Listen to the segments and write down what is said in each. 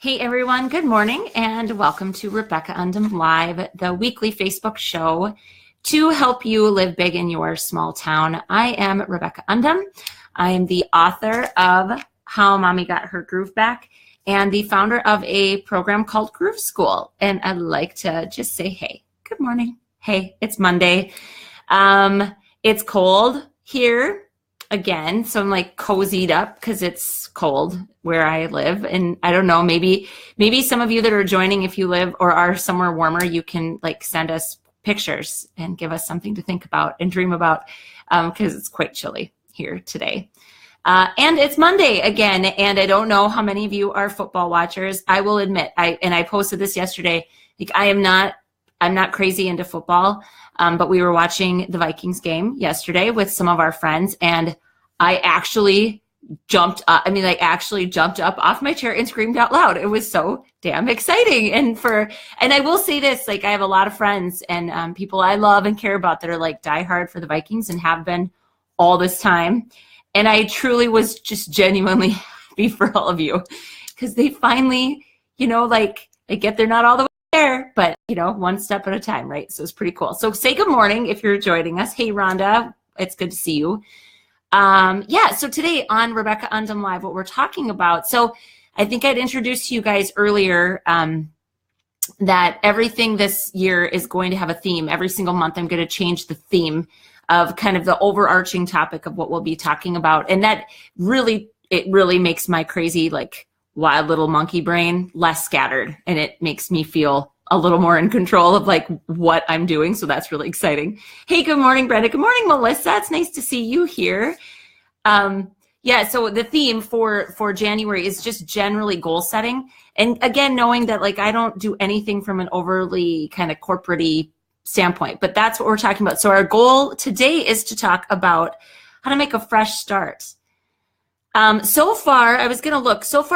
Hey everyone, good morning and welcome to Rebecca Undum Live, the weekly Facebook show to help you live big in your small town. I am Rebecca Undum. I am the author of How Mommy Got Her Groove Back and the founder of a program called Groove School. And I'd like to just say, hey, good morning. Hey, it's Monday. It's cold here again, so I'm like cozied up because it's cold where I live. And I don't know, maybe some of you that are joining, if you live or are somewhere warmer, you can like send us pictures and give us something to think about and dream about because it's quite chilly here today. And it's Monday again, and I don't know how many of you are football watchers. I will admit, I posted this yesterday, like I'm not crazy into football, but we were watching the Vikings game yesterday with some of our friends, and I actually jumped up. Jumped up off my chair and screamed out loud. It was so damn exciting. And I will say this, like I have a lot of friends and people I love and care about that are like diehard for the Vikings and have been all this time. And I truly was just genuinely happy for all of you because they finally, I get they're not all the way there, but one step at a time, right? So it's pretty cool. So say good morning if you're joining us. Hey, Rhonda, it's good to see you. So today on Rebecca Undum Live, what we're talking about, so I think I'd introduced to you guys earlier that everything this year is going to have a theme. Every single month I'm going to change the theme of kind of the overarching topic of what we'll be talking about. And that really makes my crazy, like wild little monkey brain less scattered. And it makes me feel a little more in control of like what I'm doing. So that's really exciting. Hey, good morning, Brenda. Good morning, Melissa. It's nice to see you here. So the theme for January is just generally goal setting. And again, knowing that like I don't do anything from an overly kind of corporate-y standpoint, but that's what we're talking about. So our goal today is to talk about how to make a fresh start. So far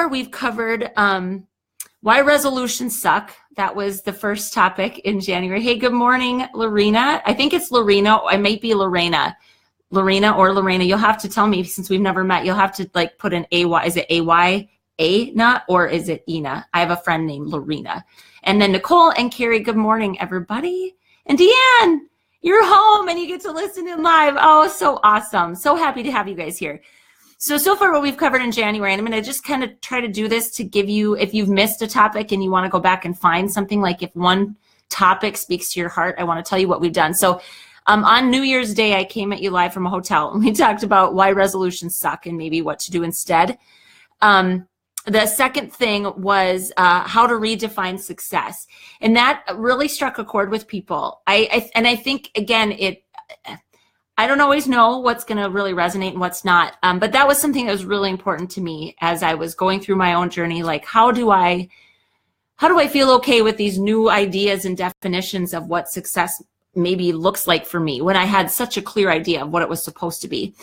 we've covered why resolutions suck. That was the first topic in January. Hey, good morning, Lorena. I think it's Lorena. I might be Lorena or Lorena. You'll have to tell me since we've never met. You'll have to like put an A-Y. Is it A-Y-A-Na or is it Ina? I have a friend named Lorena. And then Nicole and Carrie, good morning, everybody. And Deanne, you're home and you get to listen in live. Oh, so awesome. So happy to have you guys here. So far what we've covered in January, and I'm going to just kind of try to do this to give you, if you've missed a topic and you want to go back and find something, like if one topic speaks to your heart, I want to tell you what we've done. So on New Year's Day, I came at you live from a hotel and we talked about why resolutions suck and maybe what to do instead. The second thing was how to redefine success. And that really struck a chord with people. I think, again, I don't always know what's going to really resonate and what's not. But that was something that was really important to me as I was going through my own journey. Like, how do I feel okay with these new ideas and definitions of what success maybe looks like for me when I had such a clear idea of what it was supposed to be?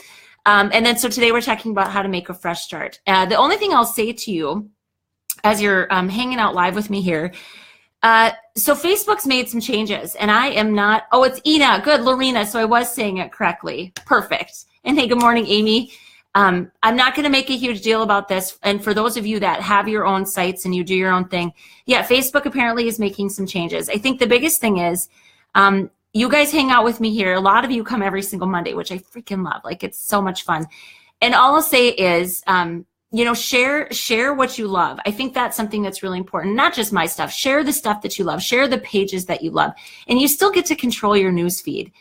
So today we're talking about how to make a fresh start. The only thing I'll say to you as you're hanging out live with me here, so Facebook's made some changes and I am not, it's Ina, good, Lorena, so I was saying it correctly. Perfect. And hey, good morning, Amy. I'm not going to make a huge deal about this. And for those of you that have your own sites and you do your own thing, Facebook apparently is making some changes. I think the biggest thing is, you guys hang out with me here. A lot of you come every single Monday, which I freaking love. Like, it's so much fun. And all I'll say is, share what you love. I think that's something that's really important. Not just my stuff. Share the stuff that you love. Share the pages that you love. And you still get to control your news feed.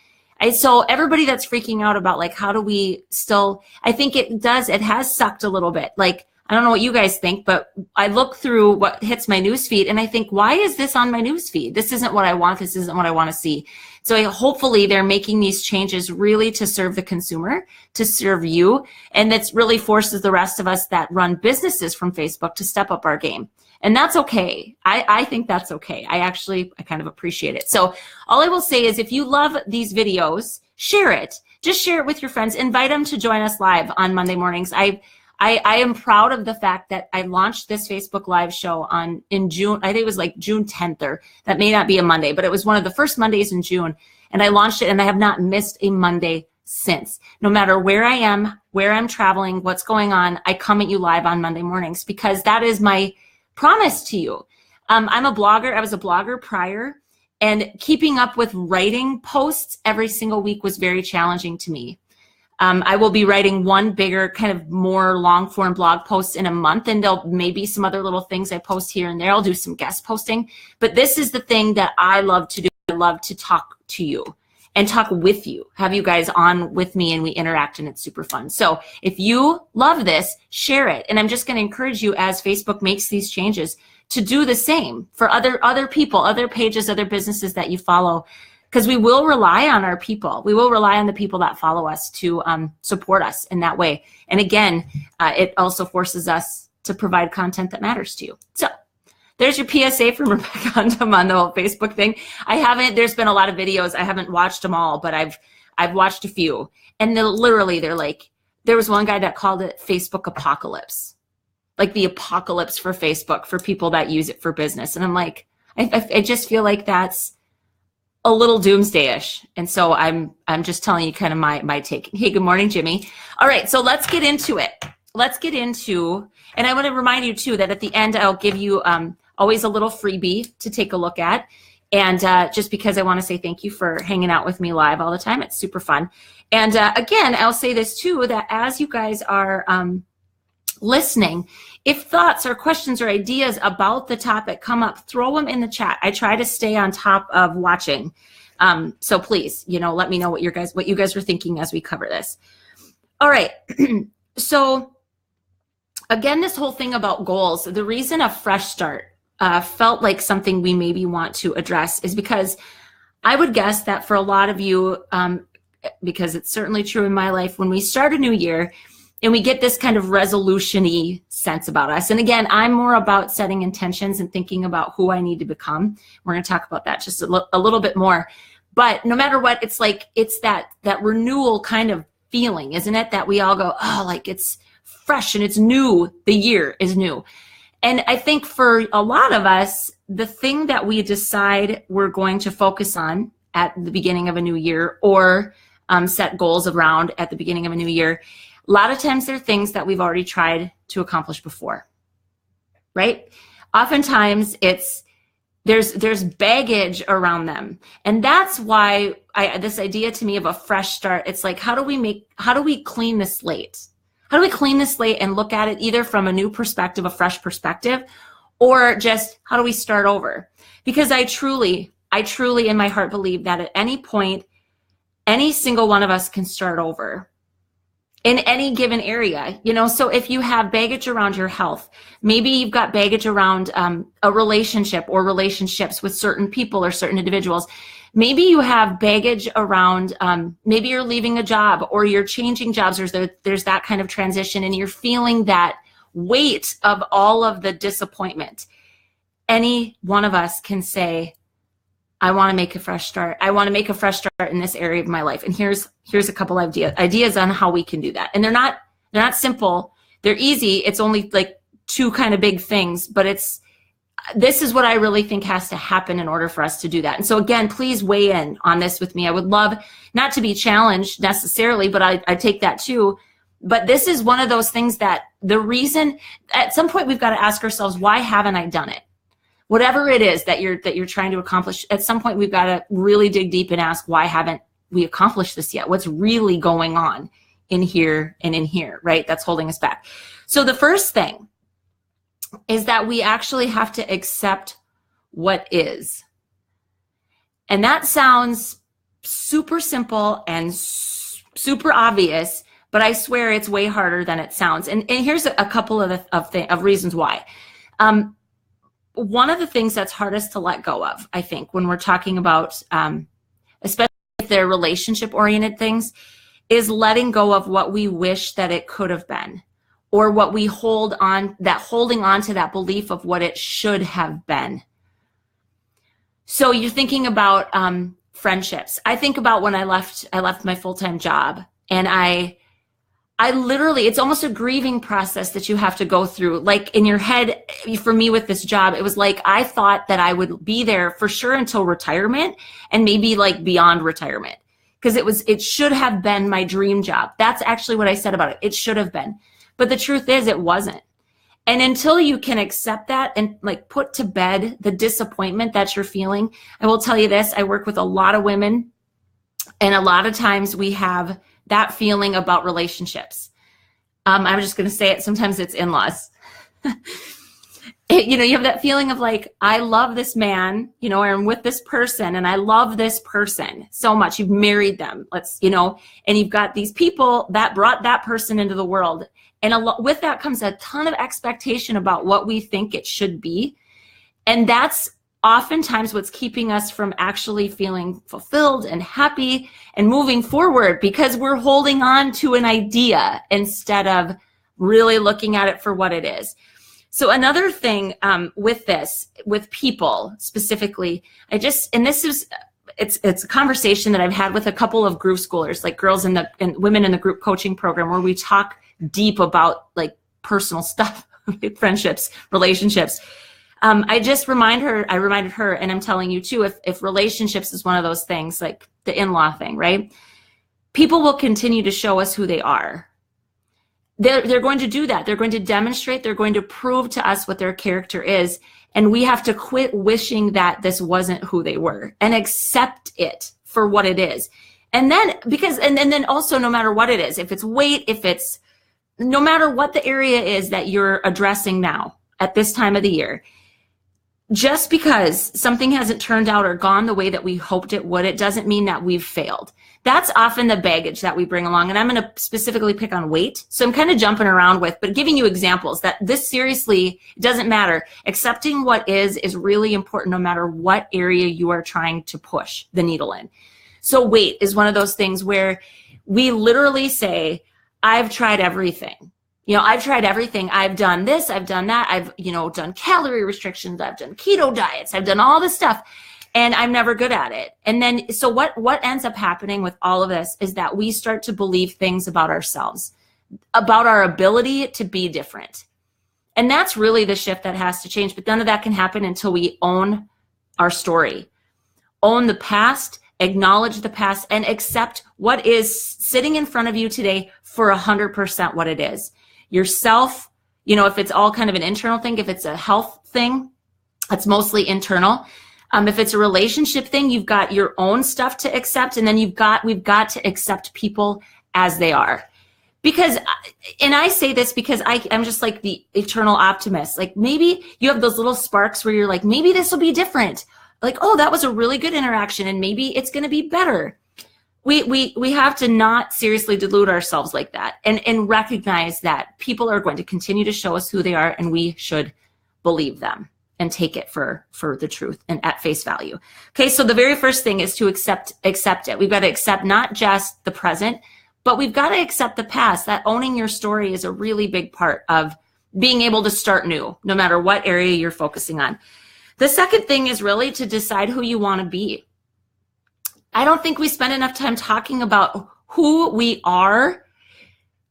So everybody that's freaking out about like, how do we still, I think it has sucked a little bit. Like, I don't know what you guys think, but I look through what hits my news feed and I think, why is this on my news feed? This isn't what I want. This isn't what I want to see. So hopefully they're making these changes really to serve the consumer, to serve you. And that's really forces the rest of us that run businesses from Facebook to step up our game. And that's okay. I think that's okay. I kind of appreciate it. So all I will say is if you love these videos, share it. Just share it with your friends. Invite them to join us live on Monday mornings. I am proud of the fact that I launched this Facebook Live show in June. I think it was like June 10th, or that may not be a Monday, but it was one of the first Mondays in June. And I launched it and I have not missed a Monday since. No matter where I am, where I'm traveling, what's going on, I come at you live on Monday mornings because that is my promise to you. I'm a blogger. I was a blogger prior, and keeping up with writing posts every single week was very challenging to me. I will be writing one bigger, kind of more long form blog post in a month, and there'll maybe some other little things I post here and there. I'll do some guest posting, but this is the thing that I love to do. I love to talk to you and talk with you, have you guys on with me, and we interact, and it's super fun. So if you love this, share it. And I'm just going to encourage you, as Facebook makes these changes, to do the same for other people, other pages, other businesses that you follow, because we will rely on our people. We will rely on the people that follow us to support us in that way. And again, it also forces us to provide content that matters to you. So there's your PSA from Rebecca Undum on the whole Facebook thing. There's been a lot of videos. I haven't watched them all, but I've watched a few. And they're like, there was one guy that called it Facebook apocalypse, like the apocalypse for Facebook for people that use it for business. And I'm like, I just feel like that's a little doomsday-ish. And so I'm just telling you kind of my take. Hey, good morning, Jimmy. All right, so let's get into it. And I want to remind you too that at the end, I'll give you always a little freebie to take a look at. And just because I want to say thank you for hanging out with me live all the time. It's super fun. And again, I'll say this too, that as you guys are listening, if thoughts or questions or ideas about the topic come up, throw them in the chat. I try to stay on top of watching. So please, let me know what you guys were thinking as we cover this. All right. So again, this whole thing about goals, the reason a fresh start felt like something we maybe want to address is because I would guess that for a lot of you, because it's certainly true in my life, when we start a new year and we get this kind of resolution-y sense about us. And again, I'm more about setting intentions and thinking about who I need to become. We're going to talk about that just a little bit more. But no matter what, it's like, it's that renewal kind of feeling, isn't it? That we all go, oh, like it's fresh and it's new. The year is new. And I think for a lot of us, the thing that we decide we're going to focus on at the beginning of a new year, or set goals around at the beginning of a new year, a lot of times they're things that we've already tried to accomplish before, right? Oftentimes there's baggage around them. And that's why this idea to me of a fresh start, it's like, how do we clean the slate? How do we clean the slate and look at it either from a new perspective, a fresh perspective, or just how do we start over? Because I truly in my heart believe that at any point, any single one of us can start over in any given area. So if you have baggage around your health, maybe you've got baggage around a relationship or relationships with certain people or certain individuals. Maybe you have baggage around, maybe you're leaving a job or you're changing jobs, or there's that kind of transition and you're feeling that weight of all of the disappointment. Any one of us can say, I want to make a fresh start. I want to make a fresh start in this area of my life. And here's a couple ideas on how we can do that. And they're not simple. They're easy. It's only like two kind of big things, but this is what I really think has to happen in order for us to do that. And so again, please weigh in on this with me. I would love not to be challenged necessarily, but I take that too. But this is one of those things that the reason, at some point we've got to ask ourselves, why haven't I done it? Whatever it is that you're trying to accomplish, at some point we've got to really dig deep and ask, why haven't we accomplished this yet? What's really going on in here and in here, right? That's holding us back. So the first thing is that we actually have to accept what is. And that sounds super simple and super obvious, but I swear it's way harder than it sounds. And here's a couple of reasons why. One of the things that's hardest to let go of, I think, when we're talking about, especially if they're relationship-oriented things, is letting go of what we wish that it could have been, or what we holding on to that belief of what it should have been. So you're thinking about friendships. I think about when I left my full-time job, and I literally, it's almost a grieving process that you have to go through. Like in your head, for me with this job, it was like I thought that I would be there for sure until retirement, and maybe like beyond retirement, because it should have been my dream job. That's actually what I said about it. It should have been. But the truth is it wasn't. And until you can accept that and like put to bed the disappointment that you're feeling, I will tell you this, I work with a lot of women, and a lot of times we have that feeling about relationships. I'm just going to say it. Sometimes it's in-laws. You have that feeling of like, I love this man, or I'm with this person and I love this person so much. You've married them, and you've got these people that brought that person into the world. And with that comes a ton of expectation about what we think it should be. And that's oftentimes what's keeping us from actually feeling fulfilled and happy and moving forward, because we're holding on to an idea instead of really looking at it for what it is. So another thing with people specifically, it's a conversation that I've had with a couple of group schoolers, like girls and women in the group coaching program, where we talk deep about like personal stuff, friendships, relationships. I reminded her, and I'm telling you too, if relationships is one of those things, like the in-law thing, right? People will continue to show us who they are. They're going to do that. They're going to demonstrate, they're going to prove to us what their character is. And we have to quit wishing that this wasn't who they were and accept it for what it is. And then, and then also, no matter what it is, if it's weight, no matter what the area is that you're addressing now at this time of the year, just because something hasn't turned out or gone the way that we hoped it would, it doesn't mean that we've failed. That's often the baggage that we bring along. And I'm going to specifically pick on weight. So I'm kind of jumping around but giving you examples that this seriously doesn't matter. Accepting what is really important no matter what area you are trying to push the needle in. So weight is one of those things where we literally say, I've tried everything. I've tried everything. I've done this, I've done that. I've, done calorie restrictions. I've done keto diets. I've done all this stuff, and I'm never good at it. And then, so what ends up happening with all of this is that we start to believe things about ourselves, about our ability to be different. And that's really the shift that has to change. But none of that can happen until we own our story, own the past, acknowledge the past, and accept what is sitting in front of you today for 100% what it is. Yourself, if it's all kind of an internal thing, if it's a health thing, that's mostly internal. If it's a relationship thing, you've got your own stuff to accept, and then we've got to accept people as they are. Because, and I say this because I'm just like the eternal optimist. Like maybe you have those little sparks where you're like, maybe this will be different. Like, oh, that was a really good interaction, and maybe it's going to be better. We have to not seriously delude ourselves like that, and recognize that people are going to continue to show us who they are, and we should believe them and take it for the truth and at face value. Okay, so the very first thing is to accept it. We've got to accept not just the present, but we've got to accept the past. That owning your story is a really big part of being able to start new, no matter what area you're focusing on. The second thing is really to decide who you want to be. I don't think we spend enough time talking about who we are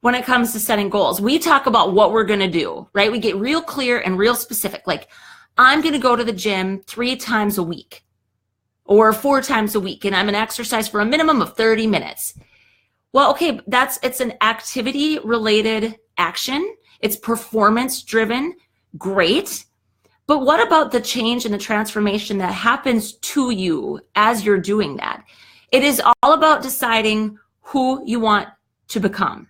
when it comes to setting goals. We talk about what we're going to do, right? We get real clear and real specific. Like, I'm going to go to the gym 3 times a week or 4 times a week, and I'm going to exercise for a minimum of 30 minutes. Well, okay, it's an activity related action. It's performance driven. Great. But what about the change and the transformation that happens to you as you're doing that? It is all about deciding who you want to become.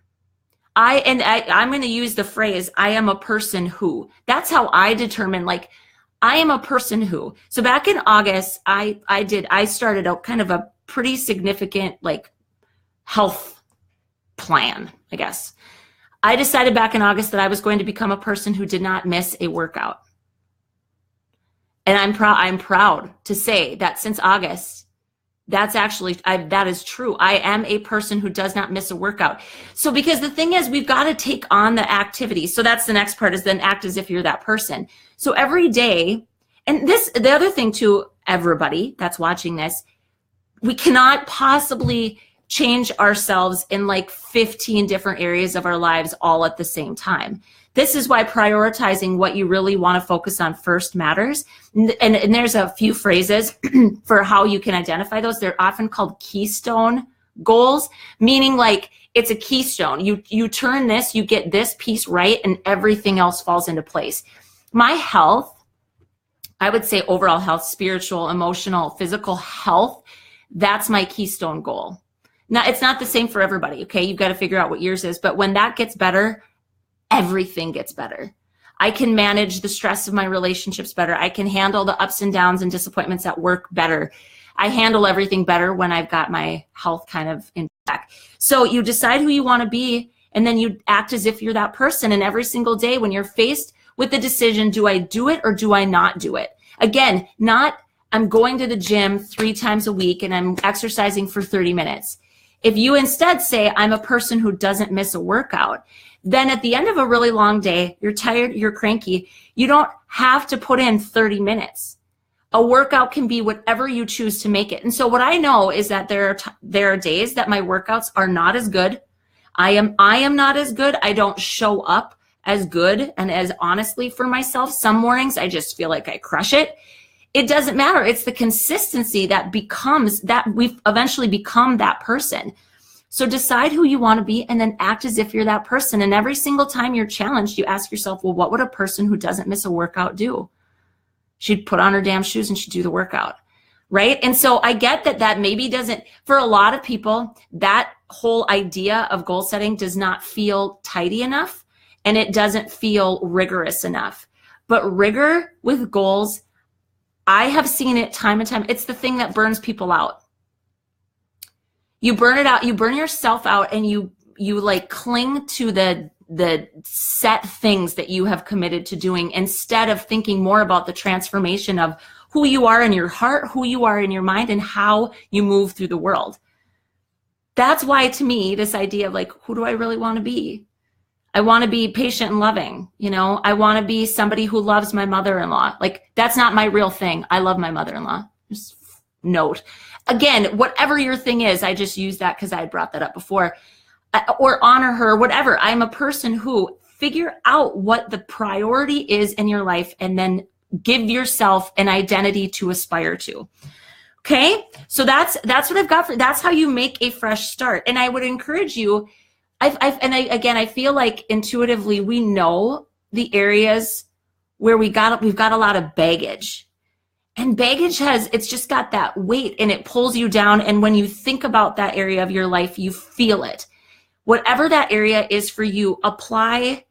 I'm going to use the phrase, I am a person who. That's how I determine, like, I am a person who. So back in August, I started out kind of a pretty significant, like, health plan, I guess. I decided back in August that I was going to become a person who did not miss a workout. And I'm proud to say that since August, that is true. I am a person who does not miss a workout. So because the thing is, we've got to take on the activity. So that's the next part, is then act as if you're that person. So every day, and the other thing too, everybody that's watching this, we cannot possibly change ourselves in like 15 different areas of our lives all at the same time. This is why prioritizing what you really want to focus on first matters. And there's a few phrases for how you can identify those. They're often called keystone goals, meaning like It's a keystone. You turn this, you get this piece right, and everything else falls into place. My health, I would say overall health, spiritual, emotional, physical health, that's my keystone goal. Now, it's not the same for everybody, okay? You've got to figure out what yours is. But when that gets better, everything gets better. I can manage the stress of my relationships better. I can handle the ups and downs and disappointments at work better. I handle everything better when I've got my health kind of in check. So you decide who you want to be, and then you act as if you're that person. And every single day when you're faced with the decision, do I do it or do I not do it? Again, not I'm going to the gym 3 times a week and I'm exercising for 30 minutes. If you instead say, I'm a person who doesn't miss a workout, then at the end of a really long day, you're tired, you're cranky, you don't have to put in 30 minutes. A workout can be whatever you choose to make it. And so what I know is that there are days that my workouts are not as good. I am not as good. I don't show up as good and as honestly for myself. Some mornings I just feel like I crush it. It doesn't matter. It's the consistency that becomes that we eventually become that person. So decide who you want to be and then act as if you're that person. And every single time you're challenged, you ask yourself, well, what would a person who doesn't miss a workout do? She'd put on her damn shoes and she'd do the workout, right? And so I get that maybe doesn't, for a lot of people, that whole idea of goal setting does not feel tidy enough and it doesn't feel rigorous enough. But rigor with goals, I have seen it time and time. It's the thing that burns people out. You burn it out, you burn yourself out, and you like cling to the set things that you have committed to doing instead of thinking more about the transformation of who you are in your heart, who you are in your mind, and how you move through the world. That's why, to me, this idea of like, who do I really want to be? I want to be patient and loving. I want to be somebody who loves my mother-in-law. Like, that's not my real thing. I love my mother-in-law. Just note. Again, whatever your thing is, I just use that because I had brought that up before. Or honor her, whatever. I'm a person who figure out what the priority is in your life and then give yourself an identity to aspire to. Okay? So that's what I've got that's how you make a fresh start. And I would encourage you, I feel like intuitively we know the areas where we've got a lot of baggage. And baggage it's just got that weight and it pulls you down. And when you think about that area of your life, you feel it. Whatever that area is for you, apply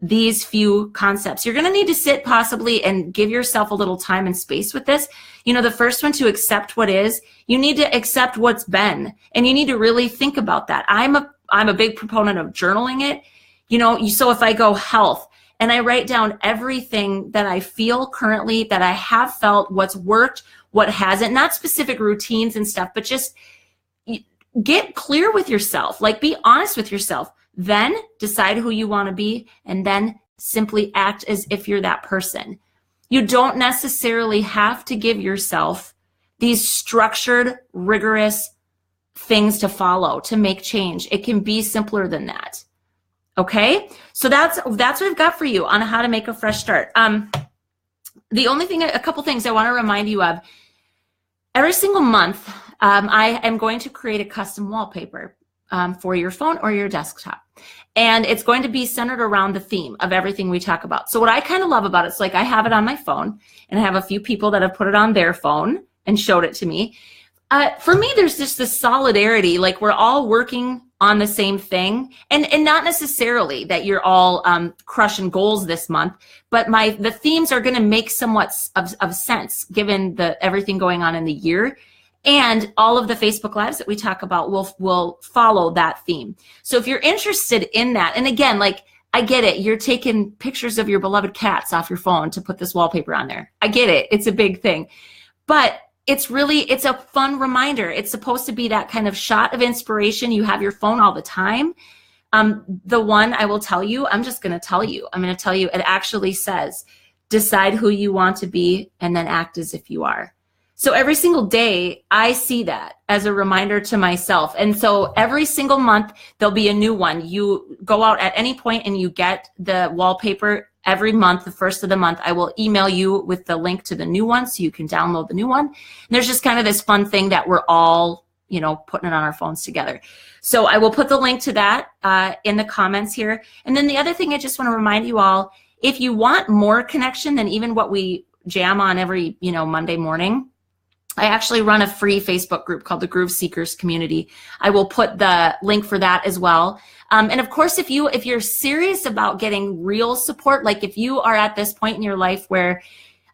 these few concepts. You're going to need to sit possibly and give yourself a little time and space with this. The first one, to accept what is, you need to accept what's been, and you need to really think about that. I'm a big proponent of journaling it. So if I go health and I write down everything that I feel currently, that I have felt, what's worked, what hasn't, not specific routines and stuff, but just get clear with yourself, like be honest with yourself, then decide who you want to be, and then simply act as if you're that person. You don't necessarily have to give yourself these structured, rigorous things to follow to make change. It can be simpler than that. Okay? So that's what I've got for you on how to make a fresh start. The only thing, a couple things I want to remind you of. Every single month, I am going to create a custom wallpaper for your phone or your desktop. And it's going to be centered around the theme of everything we talk about. So what I kind of love about it's like I have it on my phone, and I have a few people that have put it on their phone and showed it to me. For me, there's just this solidarity, like we're all working on the same thing, and not necessarily that you're all crushing goals this month, but the themes are going to make somewhat of sense given everything going on in the year. And all of the Facebook Lives that we talk about will follow that theme. So if you're interested in that, and again, like I get it, you're taking pictures of your beloved cats off your phone to put this wallpaper on there. I get it. It's a big thing. But it's a fun reminder. It's supposed to be that kind of shot of inspiration. You have your phone all the time. The one I will tell you, I'm going to tell you, it actually says, decide who you want to be and then act as if you are. So every single day, I see that as a reminder to myself. And so every single month, there'll be a new one. You go out at any point and you get the wallpaper every month. The first of the month, I will email you with the link to the new one so you can download the new one. And there's just kind of this fun thing that we're all putting it on our phones together. So I will put the link to that in the comments here. And then the other thing I just want to remind you all, if you want more connection than even what we jam on every, Monday morning, I actually run a free Facebook group called the Groove Seekers Community. I will put the link for that as well. And of course, if you're serious about getting real support, like if you are at this point in your life where,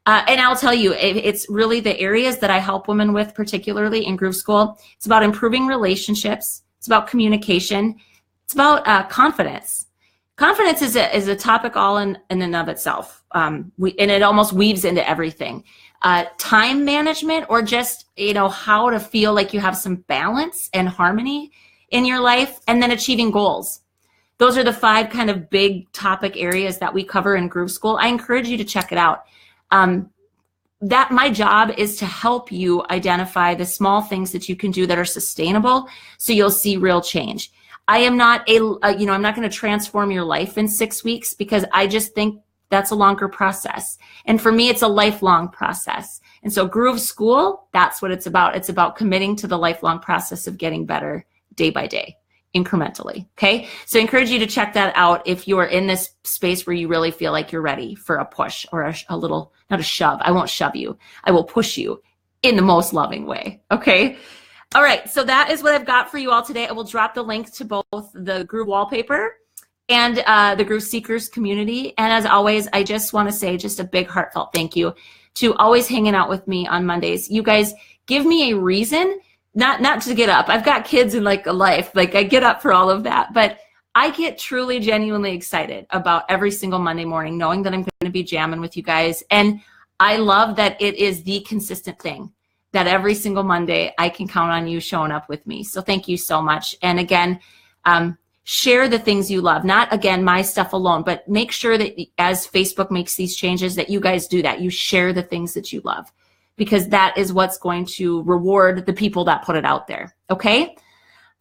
and I'll tell you, it's really the areas that I help women with, particularly in Groove School. It's about improving relationships. It's about communication. It's about confidence. Confidence is a topic all in and of itself. And it almost weaves into everything. Time management, or just, how to feel like you have some balance and harmony in your life, and then achieving goals. Those are the 5 kind of big topic areas that we cover in Groove School. I encourage you to check it out. That my job is to help you identify the small things that you can do that are sustainable, so you'll see real change. I am not I'm not going to transform your life in 6 weeks, because I just think that's a longer process. And for me, it's a lifelong process. And so Groove School, that's what it's about. It's about committing to the lifelong process of getting better day by day, incrementally. Okay. So I encourage you to check that out if you're in this space where you really feel like you're ready for a push, or a little, not a shove. I won't shove you. I will push you in the most loving way. Okay. All right. So that is what I've got for you all today. I will drop the link to both the Groove wallpaper and the Groove Seekers community. And as always, I just want to say just a big heartfelt thank you to always hanging out with me on Mondays. You guys give me a reason not to get up. I've got kids and a life. I get up for all of that. But I get truly, genuinely excited about every single Monday morning, knowing that I'm going to be jamming with you guys. And I love that it is the consistent thing, that every single Monday I can count on you showing up with me. So thank you so much. And again, share the things you love, not again, my stuff alone, but make sure that as Facebook makes these changes, that you guys do that. You share the things that you love, because that is what's going to reward the people that put it out there. Okay.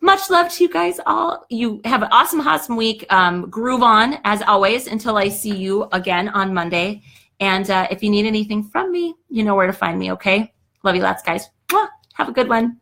Much love to you guys all. You have an awesome week. Groove on as always until I see you again on Monday. And if you need anything from me, you know where to find me. Okay. Love you lots, guys. Mwah. Have a good one.